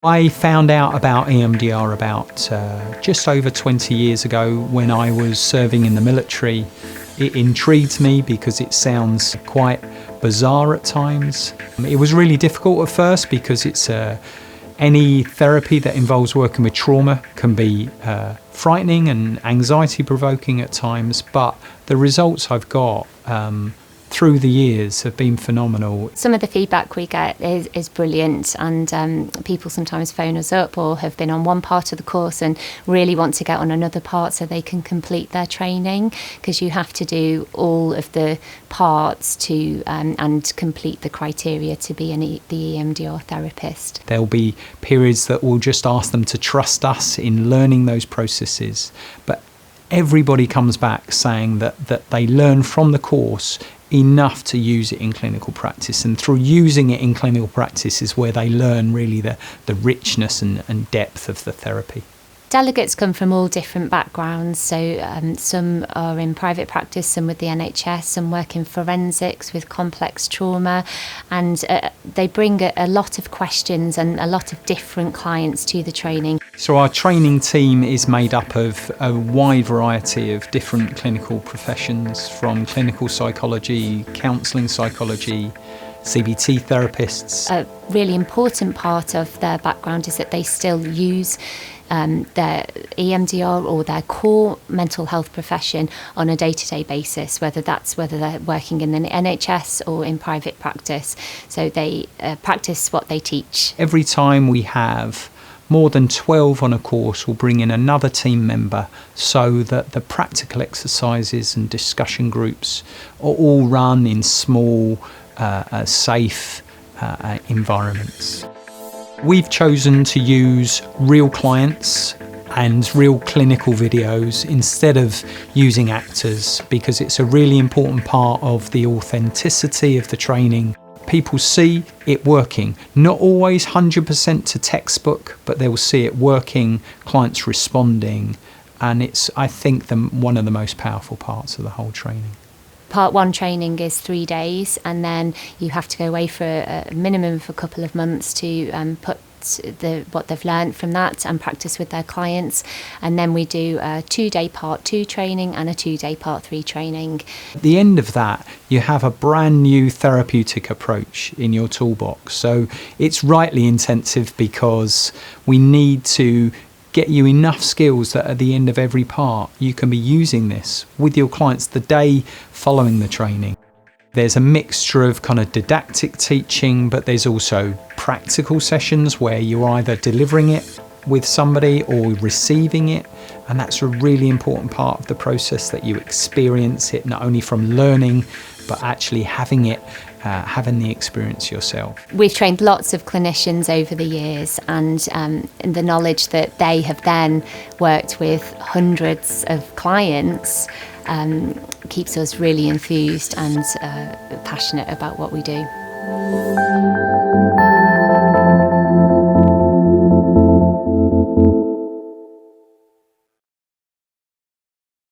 I found out about EMDR about just over 20 years ago when I was serving in the military. It intrigued me because it sounds quite bizarre at times. It was really difficult at first because it's any therapy that involves working with trauma can be frightening and anxiety provoking at times, but the results I've got through the years have been phenomenal. Some of the feedback we get is brilliant, and people sometimes phone us up or have been on one part of the course and really want to get on another part so they can complete their training, because you have to do all of the parts to and complete the criteria to be the EMDR therapist. There'll be periods that we'll just ask them to trust us in learning those processes, but everybody comes back saying that they learn from the course enough to use it in clinical practice, and through using it in clinical practice is where they learn really the richness and depth of the therapy. Delegates come from all different backgrounds, so some are in private practice, some with the NHS, some work in forensics with complex trauma, and they bring a lot of questions and a lot of different clients to the training. So our training team is made up of a wide variety of different clinical professions, from clinical psychology, counselling psychology, CBT therapists. A really important part of their background is that they still use their EMDR or their core mental health profession on a day-to-day basis, whether they're working in the NHS or in private practice. So they practice what they teach. Every time we have more than 12 on a course, we'll bring in another team member so that the practical exercises and discussion groups are all run in small, safe environments. We've chosen to use real clients and real clinical videos instead of using actors, because it's a really important part of the authenticity of the training. People see it working, not always 100% to textbook, but they will see it working, clients responding, and it's, I think, one of the most powerful parts of the whole training. Part 1 training is 3 days, and then you have to go away for a minimum of a couple of months to put what they've learned from that and practice with their clients. And then we do a 2-day part 2 training and a 2-day part 3 training. At the end of that, you have a brand new therapeutic approach in your toolbox. So it's rightly intensive because we need to get you enough skills that at the end of every part you can be using this with your clients the day following the training. There's a mixture of kind of didactic teaching, but there's also practical sessions where you're either delivering it with somebody or receiving it, and that's a really important part of the process, that you experience it not only from learning but actually having it, having the experience yourself. We've trained lots of clinicians over the years, and the knowledge that they have then worked with hundreds of clients keeps us really enthused and passionate about what we do.